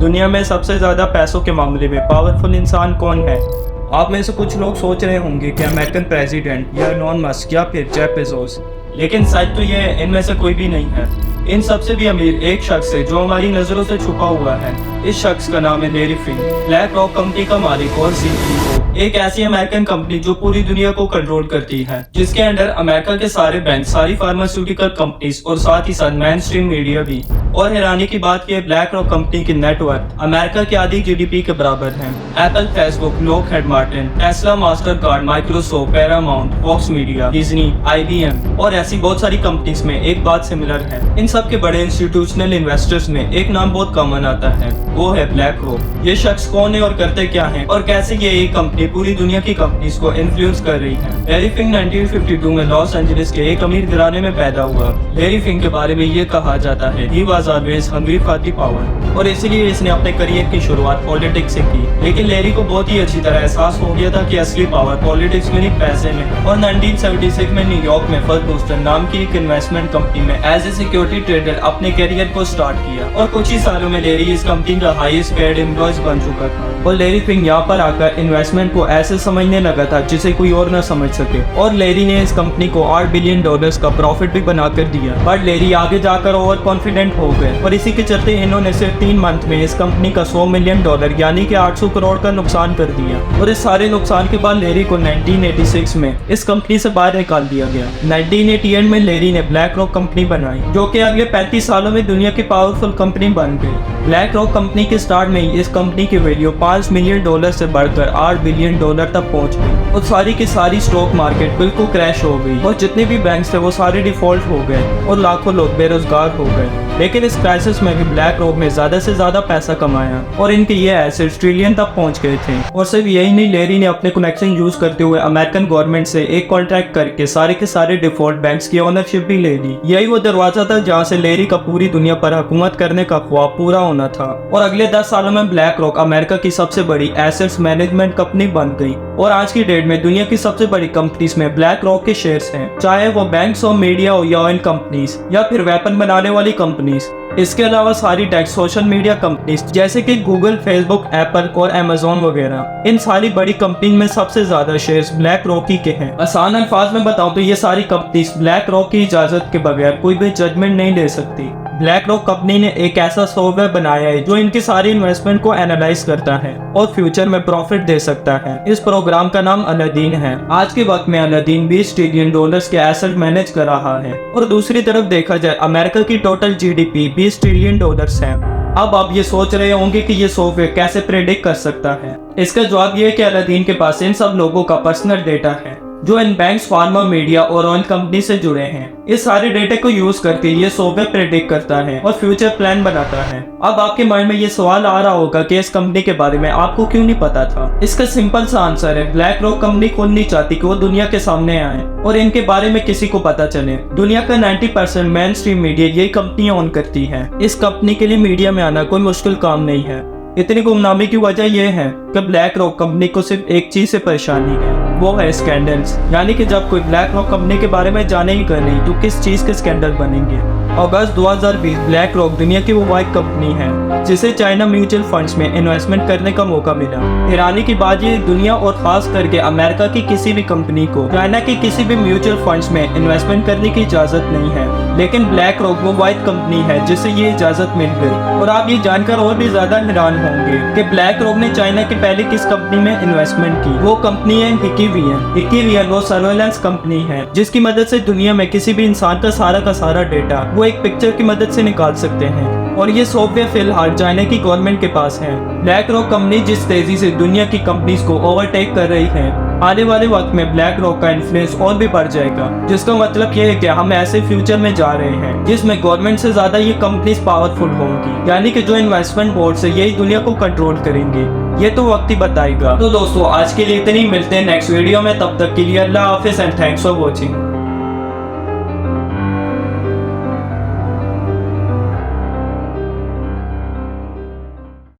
दुनिया में सबसे ज़्यादा पैसों के मामले में पावरफुल इंसान कौन है? आप में से कुछ लोग सोच रहे होंगे कि अमेरिकन प्रेसिडेंट या एलोन मस्क या फिर जेफ बेजोस, लेकिन सच तो ये है इनमें से कोई भी नहीं है। इन सबसे भी अमीर एक शख्स है जो हमारी नज़रों से छुपा हुआ है। इस शख्स का नाम है Larry Fink, black rock company का मालिक और सीईओ। एक ऐसी अमेरिकन कंपनी जो पूरी दुनिया को कंट्रोल करती है, जिसके अंडर अमेरिका के सारे बैंक, सारी फार्मास्यूटिकल कंपनीज और साथ ही साथ मेन स्ट्रीम मीडिया भी। और हैरानी की बात यह ब्लैक रॉक कंपनी की नेटवर्क अमेरिका की आधी जीडीपी के बराबर है। Apple, Facebook, Lockheed Martin, Tesla, Mastercard, Microsoft, Paramount, Fox media, Disney, IBM और ऐसी बहुत सारी कंपनीज में एक बात सिमिलर है। इन सब के बड़े इंस्टीट्यूशनल इन्वेस्टर्स में एक नाम बहुत कॉमन आता है, वो है ब्लैक रॉक। ये शख्स कौन है और करते क्या है और कैसे ये एक कंपनी पूरी दुनिया की कंपनीज को इन्फ्लुएंस कर रही है। लैरी फिंक 1952 में लॉस एंजलिस के एक अमीर घराने में पैदा हुआ। लैरी फिंक के बारे में ये कहा जाता है he was always hungry for the power, और इसीलिए इसने अपने करियर की शुरुआत पॉलिटिक्स से की। लेकिन लैरी को बहुत ही अच्छी तरह एहसास हो गया था कि असली पावर पॉलिटिक्स में नहीं, पैसे में। और 1976 में न्यूयॉर्क में फर्स्ट बूस्टर नाम की एक इन्वेस्टमेंट कंपनी में एज ए सिक्योरिटी ट्रेडर अपने करियर को स्टार्ट किया। और कुछ ही सालों में लैरी इस कंपनी का हाईएस्ट पेड एम्प्लॉय बन चुका था। और लैरी फिंक यहाँ पर आकर इन्वेस्टमेंट को ऐसे समझने लगा था जिसे कोई और न समझ सके। और लैरी ने इस कंपनी को $8 बिलियन का प्रॉफिट भी बनाकर दिया। बट लैरी आगे जाकर ओवर कॉन्फिडेंट हो गए और इसी के चलते इन्होंने सिर्फ 3 मंथ में इस कंपनी का $100 मिलियन यानी कि 800 करोड़ का नुकसान कर दिया। और इस सारे नुकसान के बाद लैरी को 1986 में इस कंपनी से बाहर निकाल दिया गया। 1988 में लैरी ने ब्लैक रॉक कंपनी बनाई, जो कि अगले 35 सालों में दुनिया की पावरफुल कंपनी बन गई। ब्लैक रॉक कंपनी के स्टार्ट में ही इस कंपनी की वैल्यू $5 मिलियन से बढ़कर $8 बिलियन तक पहुंच गई। और सारी की सारी स्टॉक मार्केट बिल्कुल क्रैश हो गई और जितने भी बैंक्स थे वो सारे डिफॉल्ट हो गए और लाखों लोग बेरोजगार हो गए। लेकिन इस क्राइसिस में भी ब्लैक रॉक ने ज्यादा से ज्यादा पैसा कमाया और इनके ये एसेट्स ट्रिलियन तक पहुंच गए थे। और सिर्फ यही नहीं, लैरी ने अपने कनेक्शन यूज करते हुए अमेरिकन गवर्नमेंट से एक कॉन्ट्रैक्ट करके सारे के सारे डिफॉल्ट बैंक्स की ओनरशिप भी ले ली। यही वो दरवाजा था जहाँ से लैरी का पूरी दुनिया पर हुकूमत करने का ख्वाब पूरा होना था। और अगले 10 सालों में ब्लैक रॉक अमेरिका की सबसे बड़ी एसेट्स मैनेजमेंट कंपनी बन गई। और आज की डेट में दुनिया की सबसे बड़ी कंपनीज में ब्लैक रॉक के शेयर्स हैं, चाहे वो बैंक्स हो, मीडिया हो या ऑयल कंपनीज या फिर वेपन बनाने वाली कंपनीज। इसके अलावा सारी टेक, सोशल मीडिया कंपनीज जैसे कि गूगल, फेसबुक, एप्पल और अमेज़न वगैरह, इन सारी बड़ी कंपनी में सबसे ज्यादा शेयर्स ब्लैक रॉक ही के हैं। आसान अल्फाज में बताऊं तो ये सारी कंपनीज ब्लैक रॉक की इजाजत के बगैर कोई भी जजमेंट नहीं ले सकती। ब्लैक रॉक कंपनी ने एक ऐसा सॉफ्टवेयर बनाया है जो इनकी सारी इन्वेस्टमेंट को एनालाइज करता है और फ्यूचर में प्रॉफिट दे सकता है। इस प्रोग्राम का नाम अलादीन है। आज के वक्त में अलादीन $20 ट्रिलियन के एसेट मैनेज कर रहा है। और दूसरी तरफ देखा जाए अमेरिका की टोटल जीडीपी $20 ट्रिलियन है। अब आप ये सोच रहे होंगे कि ये सॉफ्टवेयर कैसे प्रेडिक्ट कर सकता है। इसका जवाब ये है कि अलादीन के पास इन सब लोगों का पर्सनल डेटा है जो इन बैंक्स, फार्मा, मीडिया और ऑयल कंपनी से जुड़े हैं। इस सारे डेटा को यूज करके ये सॉफ्टवेयर प्रेडिक्ट करता है और फ्यूचर प्लान बनाता है। अब आपके माइंड में ये सवाल आ रहा होगा कि इस कंपनी के बारे में आपको क्यों नहीं पता था। इसका सिंपल सा आंसर है, ब्लैक रॉक कंपनी खुद नहीं चाहती कि वो दुनिया के सामने आए और इनके बारे में किसी को पता चले। दुनिया का 90% मेन स्ट्रीम मीडिया यही कंपनी ऑन करती है। इस कंपनी के लिए मीडिया में आना कोई मुश्किल काम नहीं है। इतनी गुमनामी की वजह यह है कि ब्लैक रॉक कंपनी को सिर्फ एक चीज से परेशानी है, वो है स्कैंडल्स। यानी कि जब कोई ब्लैक रॉक कंपनी के बारे में जाने ही कर नहीं तो किस चीज के स्कैंडल बनेंगे। अगस्त 2020 ब्लैक रॉक दुनिया की वो वाइट कंपनी है जिसे चाइना म्यूचुअल फंड्स में इन्वेस्टमेंट करने का मौका मिला। हैरानी की बात ये, दुनिया और खास करके अमेरिका की किसी भी कंपनी को चाइना के किसी भी म्यूचुअल फंड्स में इन्वेस्टमेंट करने की इजाजत नहीं है। लेकिन ब्लैक रॉक वो वाइट कंपनी है जिसे ये इजाजत मिल गई। और आप ये जानकर और भी ज्यादा हैरान होंगे कि ब्लैक रॉक ने चाइना की पहले किस कंपनी में इन्वेस्टमेंट की। वो कंपनी है हिकिवियन। वो सर्वेलेंस कंपनी है जिसकी मदद से दुनिया में किसी भी इंसान का सारा डेटा वो एक पिक्चर की मदद से निकाल सकते हैं। और ये सॉफ्टवेयर फिलहाल चाइना की गवर्नमेंट के पास है। ब्लैक रॉक कंपनी जिस तेजी से दुनिया की कंपनीज को ओवरटेक कर रही है, आने वाले वक्त में ब्लैक रॉक का इन्फ्लुएंस और भी बढ़ जाएगा, जिसका मतलब ये है कि हम ऐसे फ्यूचर में जा रहे हैं जिसमें गवर्नमेंट से ज्यादा ये कंपनीज पावरफुल होंगी, यानी कि जो इन्वेस्टमेंट बोर्ड से यही दुनिया को कंट्रोल करेंगे। ये तो वक्त ही बताएगा। तो दोस्तों आज के लिए इतनी, मिलते हैं नेक्स्ट वीडियो में। तब तक के लिए अल्लाह हाफिज एंड थैंक्स फॉर वॉचिंग।